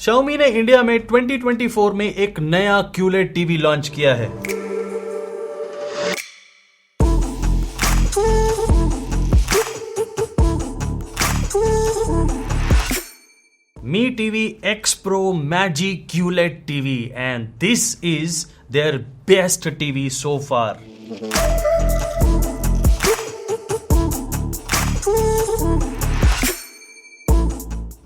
Xiaomi ने India में 2024 में एक नया QLED टीवी लॉन्च किया है। Mi TV X Pro Magic QLED TV, and this is their best TV so far.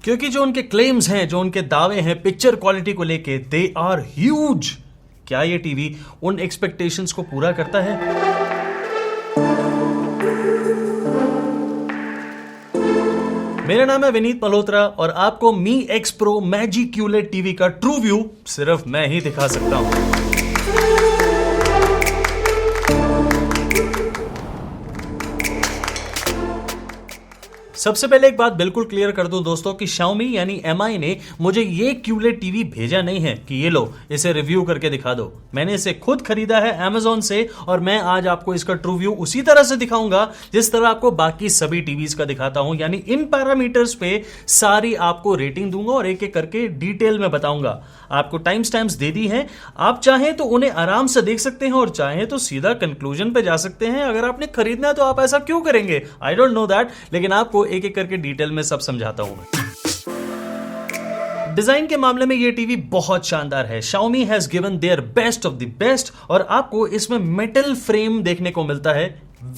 क्योंकि जो उनके क्लेम्स हैं, जो उनके दावे हैं पिक्चर क्वालिटी को लेके, दे आर ह्यूज। क्या ये टीवी उन एक्सपेक्टेशंस को पूरा करता है? मेरा नाम है विनीत मल्होत्रा और आपको Mi X Pro Magic QLED TV का ट्रू व्यू सिर्फ मैं ही दिखा सकता हूं। सबसे पहले एक बात बिल्कुल क्लियर कर दूं दोस्तों कि Xiaomi यानी MI ने मुझे ये QLED टीवी भेजा नहीं है कि ये लो इसे रिव्यू करके दिखा दो। मैंने इसे खुद खरीदा है Amazon से और मैं आज आपको इसका ट्रू व्यू उसी तरह से दिखाऊंगा जिस तरह आपको बाकी सभी टीवीज का दिखाता हूं, यानी इन पैरामीटर्स पे सारी आपको रेटिंग दूंगा और एक एक करके डिटेल में बताऊंगा। आपको टाइम स्टैम्प्स दे दी हैं, आप चाहें तो उन्हें आराम से देख सकते हैं और चाहें तो सीधा कंक्लूजन पे जा सकते हैं। अगर आपने खरीदना है तो आप ऐसा क्यों करेंगे? आई डोंट नो दैट, लेकिन आपको एक एक करके डिटेल में सब समझाता हूं मैं। डिजाइन के मामले में ये टीवी बहुत शानदार है। Xiaomi has given their best of the best और आपको इसमें मेटल फ्रेम देखने को मिलता है,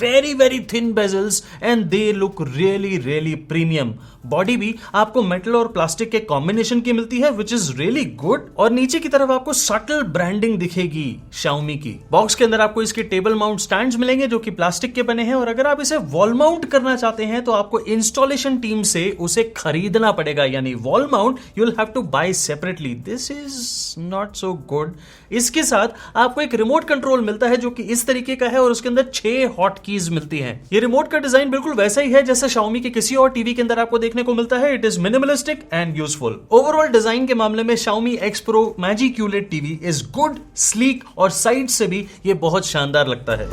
very thin bezels and they look really premium। Body भी आपको मेटल और प्लास्टिक के कॉम्बिनेशन की मिलती है which is really good और नीचे की तरफ आपको सटल ब्रांडिंग दिखेगी Xiaomi की। बॉक्स के अंदर आपको इसके टेबल माउंट स्टैंड्स मिलेंगे जो कि प्लास्टिक के बने हैं और अगर आप इसे वॉल माउंट करना चाहते हैं तो आपको इंस्टॉलेशन टीम से उसे खरीदना पड़ेगा, यानी wall mount you will have to buy separately. This is not so good. इसके साथ आपको एक रिमोट कंट्रोल मिलता है जो कि इस तरीके का है और उसके अंदर 6 हॉट कीज मिलती हैं। ये रिमोट का डिजाइन बिल्कुल वैसा ही है जैसा Xiaomi के किसी और टीवी के अंदर आपको देखने को मिलता है। It is minimalistic and useful. Overall design के मामले में Xiaomi X Pro Magic QLED TV is good, sleek और साइड से भी ये बहुत शानदार लगता है।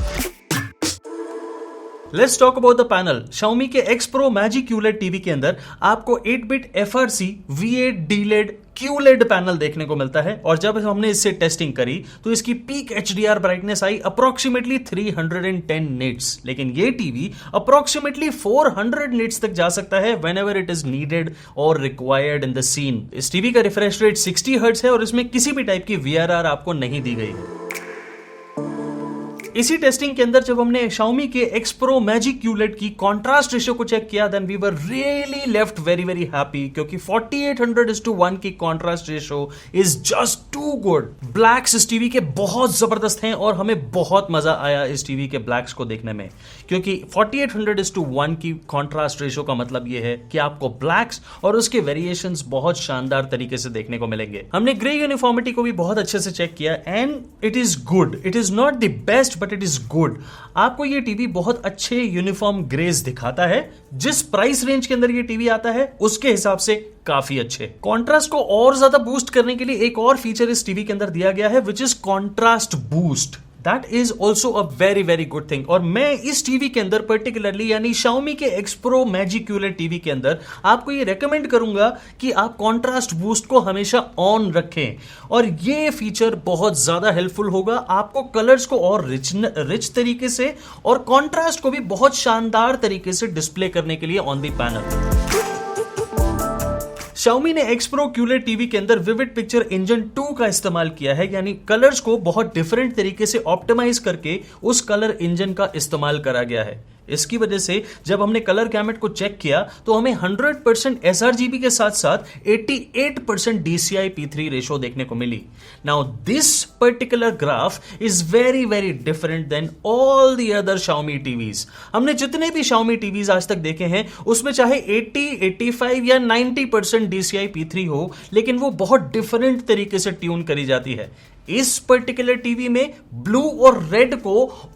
Let's talk about the panel. Xiaomi के X Pro Magic QLED TV के अंदर आपको 8-bit FRC V8 D-LED QLED panel देखने को मिलता है और जब हमने इससे टेस्टिंग करी तो इसकी पीक HDR ब्राइटनेस आई अप्रोक्सीमेटली 310 निट्स, लेकिन ये टीवी अप्रोक्सीमेटली 400 निट्स तक जा सकता है व्हेनेवर इट इज नीडेड और रिक्वायर्ड इन द सीन। इस टीवी का रिफ्रेश रेट 60 हर्ट्ज है और इसमें किसी भी टाइप की VRR आपको नहीं दी गई है। इसी टेस्टिंग के अंदर जब हमने Xiaomi के X Pro Magic QLED की कॉन्ट्रास्ट रेशियो को चेक किया then we were really left very happy, क्योंकि 4800:1 की contrast ratio is just too good. Blacks इस टीवी के बहुत जबरदस्त हैं और हमें बहुत मजा आया इस टीवी के ब्लैक्स को देखने में, क्योंकि 4800:1 की कॉन्ट्रास्ट रेशियो का मतलब यह है कि आपको ब्लैक्स और उसके वेरिएशंस बहुत शानदार तरीके से देखने को मिलेंगे। हमने ग्रे यूनिफॉर्मिटी को भी बहुत अच्छे से चेक किया and it is good. It is not the best but it is good. आपको ये टीवी बहुत अच्छे यूनिफॉर्म ग्रेज दिखाता है। जिस प्राइस रेंज के अंदर ये टीवी आता है उसके हिसाब से काफी अच्छे। कॉन्ट्रास्ट को और ज्यादा बूस्ट करने के लिए एक और फीचर इस टीवी के अंदर दिया गया है which is contrast boost. That is also a very good thing और मैं इस टीवी के अंदर पर्टिकुलरली यानी Xiaomi के X Pro Magic QLED TV के अंदर आपको ये रेकमेंड करूंगा कि आप कॉन्ट्रास्ट बूस्ट को हमेशा ऑन रखें और ये फीचर बहुत ज्यादा हेल्पफुल होगा आपको कलर्स को और रिच तरीके से और कॉन्ट्रास्ट को भी बहुत शानदार तरीके से डिस्प्ले करने के लिए ऑन द पैनल। Xiaomi ने X Pro QLED टीवी के अंदर विविड पिक्चर इंजन 2 का इस्तेमाल किया है, यानी कलर्स को बहुत डिफरेंट तरीके से ऑप्टिमाइज करके उस कलर इंजन का इस्तेमाल करा गया है। इसकी वजह से जब हमने कलर गैमेट को चेक किया तो हमें 100% sRGB के साथ साथ 88% DCI P3 रेशो देखने को मिली। Now this particular graph is very different then all the other Xiaomi TVs. हमने जितने भी Xiaomi टीवीज आज तक देखे हैं उसमें चाहे 80, 85 या 90% DCI P3 हो, लेकिन वो बहुत डिफरेंट तरीके से ट्यून करी जाती है। इस पर्टिकुलर टीवी में ब्लू और रेड को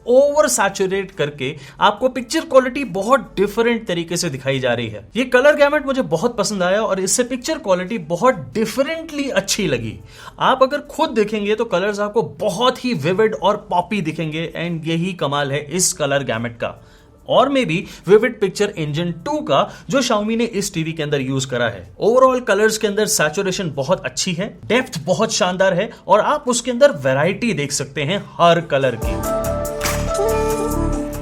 ओवर सैचुरेट करके आपको पिक्चर क्वालिटी बहुत डिफरेंट तरीके से दिखाई जा रही है। ये कलर गैमेट मुझे बहुत पसंद आया और इससे पिक्चर क्वालिटी बहुत डिफरेंटली अच्छी लगी। आप अगर खुद देखेंगे तो कलर्स आपको बहुत ही विविड और पॉपी दिखेंगे एंड यही कमाल है इस कलर गैमेट का। और may be vivid picture engine 2 का जो Xiaomi ने इस टीवी के अंदर यूज करा है। ओवरऑल कलर्स के अंदर सैचुरेशन बहुत अच्छी है, डेप्थ बहुत शानदार है और आप उसके अंदर वैरायटी देख सकते हैं हर कलर की।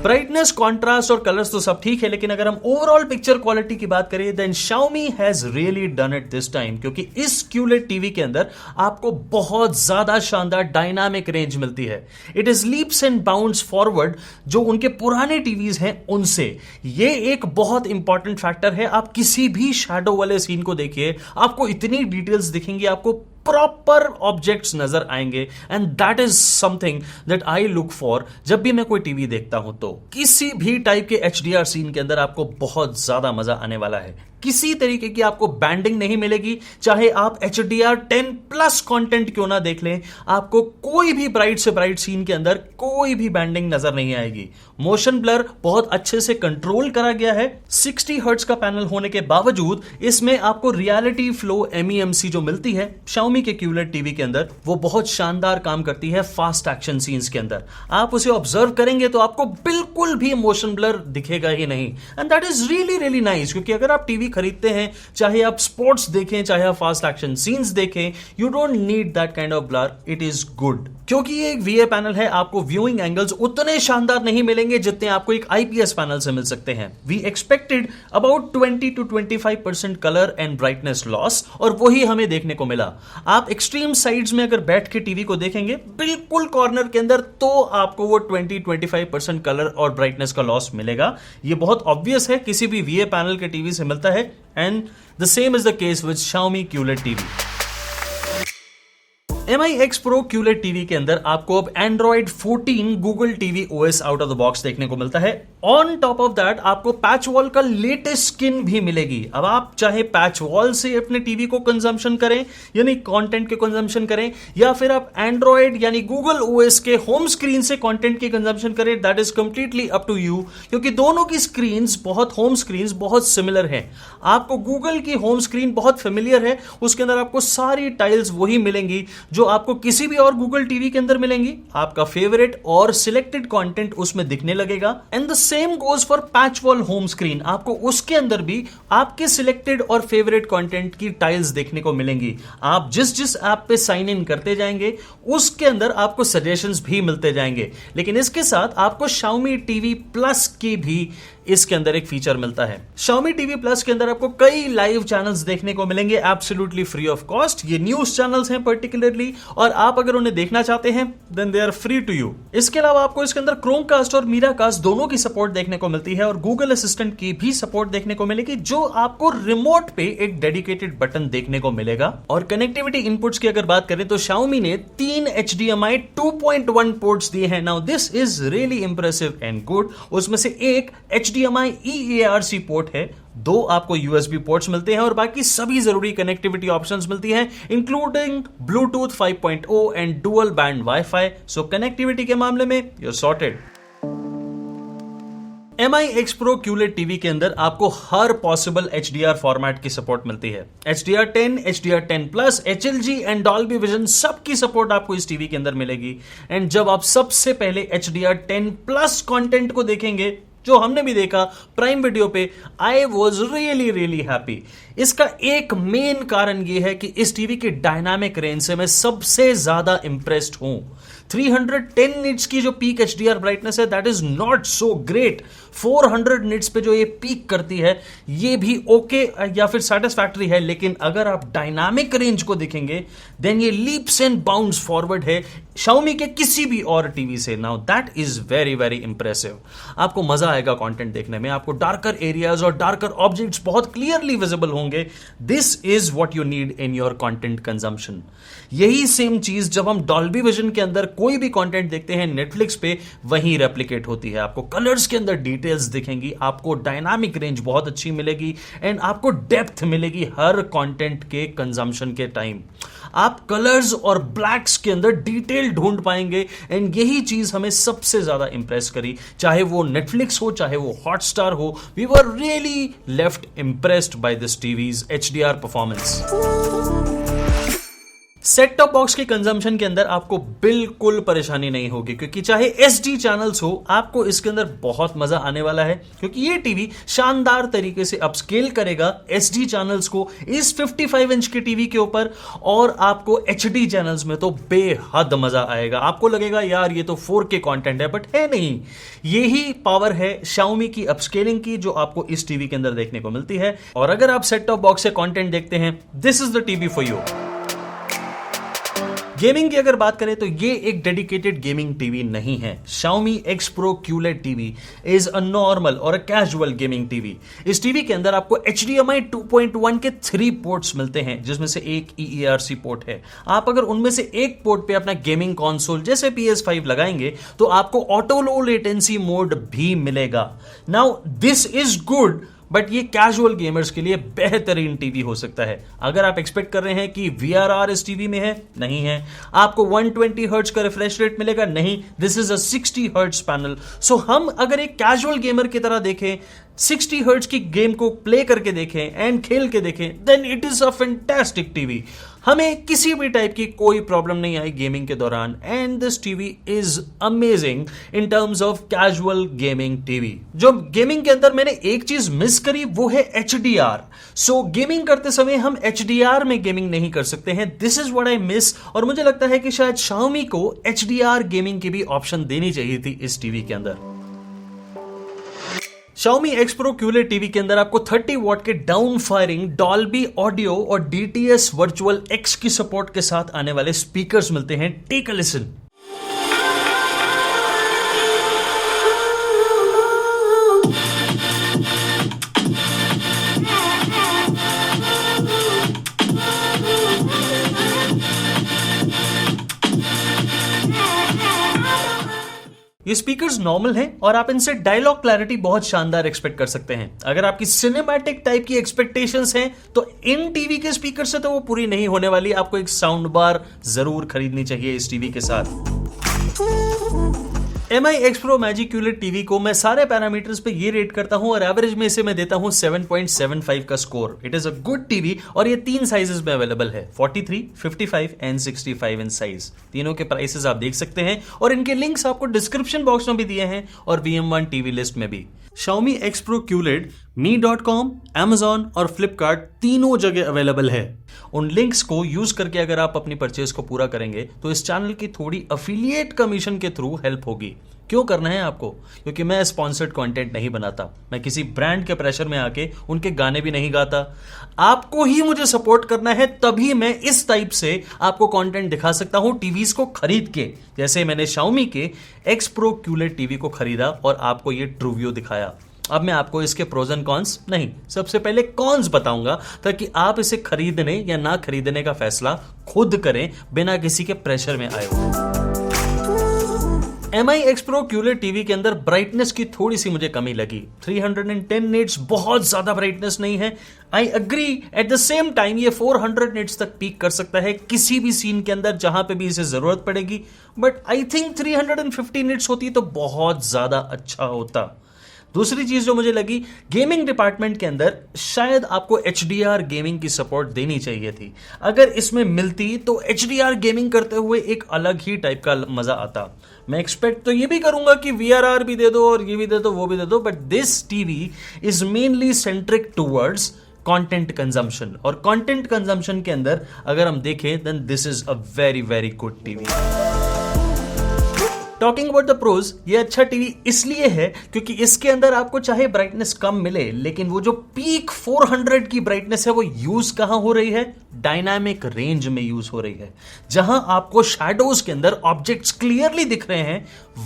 ब्राइटनेस, कॉन्ट्रास्ट और कलर्स तो सब ठीक है, लेकिन अगर हम ओवरऑल पिक्चर क्वालिटी की बात करें then Xiaomi has really done it this time, क्योंकि इस QLED टीवी के अंदर आपको बहुत ज्यादा शानदार डायनामिक रेंज मिलती है। It is leaps and bounds forward जो उनके पुराने टीवीज हैं उनसे। ये एक बहुत इंपॉर्टेंट फैक्टर है। आप किसी भी शैडो वाले सीन को देखिए, आपको इतनी डिटेल्स दिखेंगी, आपको प्रॉपर ऑब्जेक्ट्स नजर आएंगे and that is something that I look for जब भी मैं कोई टीवी देखता हूं। तो किसी भी टाइप के HDR सीन के अंदर आपको बहुत ज्यादा मजा आने वाला है। किसी तरीके की आपको बैंडिंग नहीं मिलेगी, चाहे आप HDR10+ कंटेंट क्यों ना देख लें, आपको कोई भी ब्राइट से ब्राइट सीन के अंदर कोई भी बैंडिंग नजर नहीं आएगी। मोशन ब्लर बहुत अच्छे से कंट्रोल करा गया है। 60 हर्ट्ज का पैनल होने के बावजूद इसमें आपको रियलिटी फ्लो MEMC जो मिलती है Xiaomi के QLED टीवी के अंदर, वो बहुत शानदार काम करती है फास्ट एक्शन सीन्स के अंदर। आप उसे ऑब्जर्व करेंगे तो आपको बिल्कुल भी मोशन ब्लर दिखेगा ही नहीं and that is really really nice, क्योंकि अगर आप टीवी खरीदते हैं, चाहे आप स्पोर्ट्स देखें, चाहे आप फास्ट एक्शन सीन्स देखें, you don't need that kind of blur, it is good. क्योंकि ये एक VA पैनल है, आपको व्यूइंग एंगल्स उतने शानदार नहीं मिलेंगे जितने आपको एक IPS पैनल से मिल सकते हैं। We expected about 20 to 25% colour and brightness loss और वही हमें देखने को मिला। आप एक्सट्रीम साइड्स में अगर बैठ के टीवी को देखेंगे बिल्कुल कॉर्नर के अंदर, तो आपको वो 20-25% कलर और ब्राइटनेस का लॉस मिलेगा। ये बहुत ऑब्वियस है, किसी भी VA पैनल के टीवी से मिलता है and the same is the case with Xiaomi QLED TV. Mi X Pro QLED TV के अंदर आपको अब Android 14 Google TV OS out of the box देखने को मिलता है। ऑन टॉप ऑफ दैट आपको पैच वॉल का लेटेस्ट स्किन भी मिलेगी। अब आप चाहे पैच वॉल से अपने टीवी को कंजम्पशन करें, यानी कंटेंट के कंजम्पशन करें, या फिर आप एंड्रॉइड यानी गूगल OS के होम स्क्रीन से कंटेंट की कंजम्पशन करें, that is completely up to you, क्योंकि दोनों की स्क्रीन्स होम स्क्रीन्स बहुत सिमिलर हैं। आपको गूगल की होम स्क्रीन बहुत फेमिलियर है, उसके अंदर आपको सारी टाइल्स वही मिलेंगी जो आपको किसी भी और गूगल टीवी के अंदर मिलेंगी। आपका फेवरेट और सिलेक्टेड कंटेंट उसमें दिखने लगेगा and the same goes for patch wall home screen. आपको उसके अंदर भी आपके सिलेक्टेड और फेवरेट कंटेंट की टाइल्स देखने को मिलेंगी। आप जिस जिस ऐप पे साइन इन करते जाएंगे उसके अंदर आपको सजेशंस भी मिलते जाएंगे। लेकिन इसके साथ आपको Xiaomi TV Plus की भी इसके अंदर एक फीचर मिलता है। Xiaomi TV Plus के अंदर आपको कई लाइव चैनल्स देखने को मिलेंगे एब्सोल्युटली फ्री ऑफ कॉस्ट। ये न्यूज चैनल्स हैं पर्टिकुलरली, और आप अगर उन्हें देखना चाहते हैं then they are free to you. इसके अलावा आपको इसके अंदर Chromecast और Miracast दोनों की सपोर्ट देखने को मिलती है और Google असिस्टेंट की भी सपोर्ट देखने को मिलेगी, जो आपको रिमोट पे एक डेडिकेटेड बटन देखने को मिलेगा। और कनेक्टिविटी इनपुट्स की अगर बात करें तो Xiaomi ने 3 HDMI 2.1 पोर्ट्स दिए हैं। Now this is really impressive and good. उसमें से एक HDMI eARC पोर्ट है, 2 आपको USB पोर्ट्स मिलते हैं और बाकी सभी जरूरी कनेक्टिविटी ऑप्शंस मिलती हैं, including Bluetooth 5.0 and dual band Wi-Fi। So connectivity के मामले में you're sorted। Mi X Pro QLED TV के अंदर आपको हर पॉसिबल HDR फॉर्मेट की सपोर्ट मिलती है। HDR10, HDR10+, HLG and Dolby Vision सबकी सपोर्ट आपको इस टीवी के अंदर मिलेगी। एंड जब आप सबसे पहले HDR10+ कंटेंट को देखेंगे, जो हमने भी देखा प्राइम वीडियो पे, I was really really happy. इसका एक मेन कारण यह है कि इस टीवी की डायनामिक रेंज से मैं सबसे ज्यादा इंप्रेस्ड हूं। 310 निट्स की जो पीक HDR ब्राइटनेस है that is not so great. 400 nits पे जो ये पीक करती है ये भी ओके या फिर सेटिस्फैक्टरी है, लेकिन अगर आप डायनामिक रेंज को देखेंगे देन ये लीप्स एंड बाउंड्स फॉरवर्ड है Xiaomi के किसी भी और टीवी से। Now that is very very impressive. आपको मजा आएगा कंटेंट देखने में, आपको डार्कर एरियाज और डार्कर ऑब्जेक्ट्स बहुत क्लियरली विजिबल होंगे। This is what you need in your content consumption. यही सेम चीज जब हम डॉल्बी विजन के अंदर कोई भी कंटेंट देखते हैं नेटफ्लिक्स पे, वहीं रेप्लिकेट होती है। आपको कलर्स के अंदर डिटेल्स दिखेंगी, आपको डायनामिक रेंज बहुत अच्छी मिलेगी एंड आपको डेप्थ मिलेगी हर कंटेंट के कंजम्पशन के टाइम। आप कलर्स और ब्लैक्स के अंदर डिटेल ढूंढ पाएंगे एंड यही चीज हमें सबसे ज्यादा इंप्रेस करी, चाहे वो नेटफ्लिक्स हो चाहे वो हॉटस्टार हो। We were really left impressed by this TVs HDR performance. Set top box के कंजम्पशन के अंदर आपको बिल्कुल परेशानी नहीं होगी, क्योंकि चाहे एसडी चैनल्स हो, आपको इसके अंदर बहुत मजा आने वाला है, क्योंकि ये टीवी शानदार तरीके से अपस्केल करेगा एसडी चैनल्स को इस 55 इंच के टीवी के ऊपर, और आपको एचडी चैनल्स में तो बेहद मजा आएगा। आपको लगेगा यार ये तो 4K कंटेंट है, बट है नहीं। यही पावर है Xiaomi की अपस्केलिंग की, जो आपको इस टीवी के अंदर देखने को मिलती है। और अगर आप सेट टॉप बॉक्स से कंटेंट देखते हैं, this is the TV for you. Gaming की अगर बात करें तो ये एक डेडिकेटेड गेमिंग टीवी नहीं है। Xiaomi X Pro QLED TV is a normal और अ कैजुअल गेमिंग टीवी। इस टीवी के अंदर आपको HDMI 2.1 के 3 पोर्ट्स मिलते हैं, जिसमें से एक EERC पोर्ट है। आप अगर उनमें से एक पोर्ट पे अपना गेमिंग कंसोल जैसे PS5 लगाएंगे तो आपको ऑटो लो लेटेंसी मोड भी मिलेगा। Now this is good, but ये कैजुअल गेमर्स के लिए बेहतरीन टीवी हो सकता है। अगर आप एक्सपेक्ट कर रहे हैं कि VRR इस टीवी में है, नहीं है। आपको 120 हर्ट्ज का रिफ्रेश रेट मिलेगा, नहीं। This is a 60 hertz panel. So हम अगर एक कैजुअल गेमर की तरह देखें, 60 हर्ट्ज की गेम को प्ले करके देखें एंड खेल के देखें, then it is a fantastic TV. हमें किसी भी टाइप की कोई प्रॉब्लम नहीं आई गेमिंग के दौरान, and this TV is amazing in terms of casual gaming TV. जो गेमिंग के अंदर मैंने एक चीज मिस करी वो है HDR। सो गेमिंग करते समय हम HDR में गेमिंग नहीं कर सकते हैं। This is what I miss, और मुझे लगता है कि शायद Xiaomi को HDR गेमिंग की भी ऑप्शन देनी चाहिए थी इस टीवी के अंदर। Xiaomi X Pro QLED TV के अंदर आपको 30 वॉट के डाउन फायरिंग डॉल्बी ऑडियो और DTS वर्चुअल X की सपोर्ट के साथ आने वाले स्पीकर्स मिलते हैं। Take a listen. ये स्पीकर्स नॉर्मल हैं और आप इनसे डायलॉग क्लैरिटी बहुत शानदार एक्सपेक्ट कर सकते हैं। अगर आपकी सिनेमैटिक टाइप की एक्सपेक्टेशंस हैं तो इन टीवी के स्पीकर से तो वो पूरी नहीं होने वाली। आपको एक साउंड बार जरूर खरीदनी चाहिए इस टीवी के साथ। MI X Pro Magic QLED TV को मैं सारे पैरामीटर्स पे ये रेट करता हूं और एवरेज में इसे मैं देता हूं 7.75 का score. It is a good TV और ये 3 साइजेस में अवेलेबल है, 43, 55 एंड 65 इन साइज। तीनों के प्राइसेस आप देख सकते हैं और इनके लिंक्स आपको डिस्क्रिप्शन बॉक्स में भी दिए हैं और VM1 टीवी लिस्ट में भी। Xiaomi X Pro QLED me.com, Amazon और Flipkart तीनों जगह अवेलेबल है। उन लिंक्स को यूज करके अगर आप अपनी परचेज को पूरा करेंगे तो इस चैनल की थोड़ी अफिलिएट कमीशन के थ्रू हेल्प होगी। क्यों करना है आपको? क्योंकि मैं स्पॉन्सर्ड कंटेंट नहीं बनाता, मैं किसी ब्रांड के प्रेशर में आके उनके गाने भी नहीं गाता। आपको ही मुझे सपोर्ट करना है, तभी मैं इस टाइप से आपको कंटेंट दिखा सकता हूं टीवीज को खरीद के, जैसे मैंने Xiaomi के X Pro QLED टीवी को खरीदा और आपको ये ट्रू व्यू दिखाया। अब मैं आपको इसके प्रोज एंड कॉन्स नहीं, सबसे पहले कॉन्स बताऊंगा ताकि आप इसे खरीदने या ना खरीदने का फैसला खुद करें बिना किसी के प्रेशर में आए हो। MI X Pro QLED TV के अंदर ब्राइटनेस की थोड़ी सी मुझे कमी लगी। 310 निट्स बहुत ज्यादा ब्राइटनेस नहीं है। I agree, at the same time ये 400 निट्स तक पीक कर सकता है किसी भी सीन के अंदर जहां पे भी इसे जरूरत पड़ेगी, बट आई थिंक 350 निट्स होती तो बहुत ज्यादा अच्छा होता। दूसरी चीज जो मुझे लगी, गेमिंग डिपार्टमेंट के अंदर शायद आपको HDR गेमिंग की सपोर्ट देनी चाहिए थी। अगर इसमें मिलती तो HDR गेमिंग करते हुए एक अलग ही टाइप का मजा आता। मैं एक्सपेक्ट तो ये भी करूंगा कि VRR भी दे दो और ये भी दे दो वो भी दे दो, but this TV is mainly centric towards content consumption, और कंटेंट कंजम्पशन के अंदर अगर हम देखें then this is a very very good TV. Talking about the pros, ये अच्छा टीवी इसलिए है क्योंकि इसके अंदर आपको चाहे ब्राइटनेस कम मिले, लेकिन वो जो पीक 400 की ब्राइटनेस है वो यूज कहां हो रही है? डायनामिक रेंज में यूज हो रही है। जहां आपको शैडोज के अंदर ऑब्जेक्ट्स क्लियरली दिख रहे हैं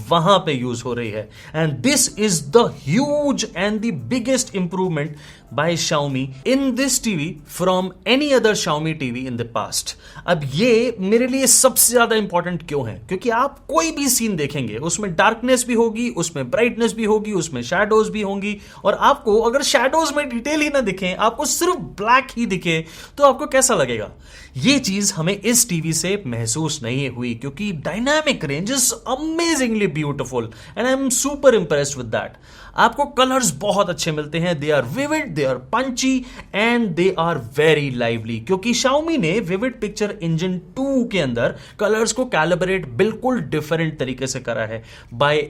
वहां पे यूज हो रही है। And this is the huge and the biggest improvement by Xiaomi in this TV from any other Xiaomi TV in the past. अब ये मेरे लिए सबसे ज्यादा इंपॉर्टेंट क्यों है? क्योंकि आप कोई भी सीन देखेंगे उसमें डार्कनेस भी होगी, उसमें ब्राइटनेस भी होगी, उसमें शैडोज भी होंगी, और आपको अगर शैडोज में डिटेल ही ना दिखे, आपको सिर्फ ब्लैक ही दिखे, तो आपको कैसा लगेगा? ये चीज हमें इस टीवी से महसूस नहीं हुई क्योंकि dynamic range is amazingly beautiful and I am super impressed with that. आपको कलर्स बहुत अच्छे मिलते हैं, they are vivid, they are punchy and they are very lively, क्योंकि Xiaomi ने विविड पिक्चर इंजन 2 के अंदर कलर्स को कैलिब्रेट बिल्कुल डिफरेंट तरीके से करा है by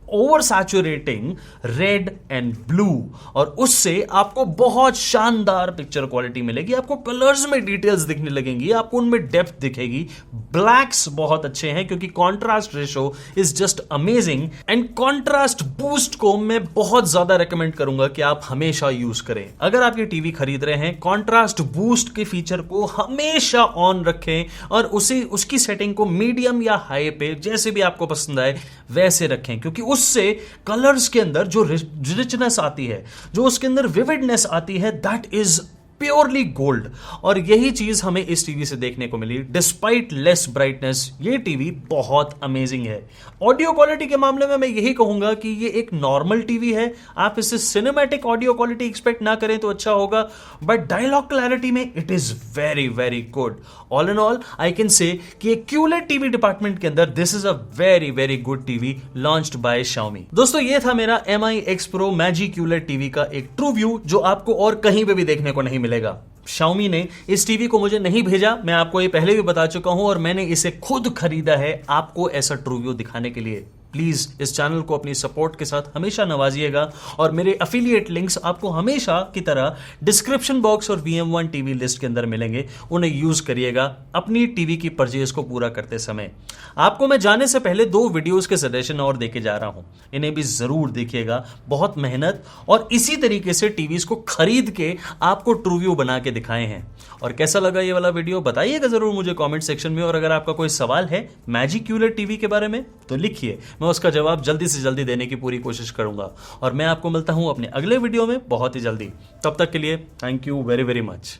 over saturating red and blue, और उससे आपको बहुत शानदार पिक्चर क्वालिटी मिलेगी। आपको कलर्स में डिटेल्स दिखने लगेंगी, आपको उनमें डेप्थ दिखेगी। ब्लैक्स बहुत अच्छे हैं क्योंकि contrast ratio is just amazing, and contrast boost को मैं बहुत ज्यादा रेकमेंड करूंगा कि आप हमेशा यूज करें। अगर आप ये टीवी खरीद रहे हैं, कॉन्ट्रास्ट बूस्ट के फीचर को हमेशा ऑन रखें और उसकी सेटिंग को मीडियम या हाई पे जैसे भी आपको पसंद आए वैसे रखें, क्योंकि उससे कलर्स के अंदर जो रिचनेस आती है, जो उसके अंदर विविडनेस आती है, दैट इज प्योरली गोल्ड। और यही चीज हमें इस टीवी से देखने को मिली। डिस्पाइट लेस ब्राइटनेस ये टीवी बहुत अमेजिंग है। ऑडियो क्वालिटी के मामले में मैं यही कहूंगा कि ये एक नॉर्मल टीवी है, आप इससे सिनेमैटिक ऑडियो क्वालिटी एक्सपेक्ट ना करें तो अच्छा होगा, बट डायलॉग क्लैरिटी में it is very very good. All in all I can say कि एक QLED टीवी डिपार्टमेंट के अंदर this is a very very good TV launched by Xiaomi। दोस्तों ये था मेरा Mi X Pro magic QLED TV का एक ट्रू व्यू, जो आपको और कहीं पे भी देखने को नहीं मिलेगा। Xiaomi ने इस टीवी को मुझे नहीं भेजा, मैं आपको ये पहले भी बता चुका हूं, और मैंने इसे खुद खरीदा है आपको ऐसा ट्रू व्यू दिखाने के लिए। प्लीज इस चैनल को अपनी सपोर्ट के साथ हमेशा नवाजिएगा, और मेरे अफिलिएट लिंक्स आपको हमेशा की तरह डिस्क्रिप्शन बॉक्स और VM1 टीवी लिस्ट के अंदर मिलेंगे, उन्हें यूज करिएगा अपनी टीवी की परचेज को पूरा करते समय। आपको मैं जाने से पहले 2 वीडियोस के सजेशन और देके जा रहा हूं, इन्हें भी जरूर देखिएगा। बहुत मेहनत और इसी तरीके से टीवीज को खरीद के आपको ट्रू व्यू बना के दिखाए हैं। और कैसा लगा ये वाला वीडियो बताइएगा जरूर मुझे कमेंट सेक्शन में, और अगर आपका कोई सवाल है मैजिक QLED टीवी के बारे में तो लिखिए, मैं उसका जवाब जल्दी से जल्दी देने की पूरी कोशिश करूंगा। और मैं आपको मिलता हूं अपने अगले वीडियो में बहुत ही जल्दी। तब तक के लिए thank you very very much.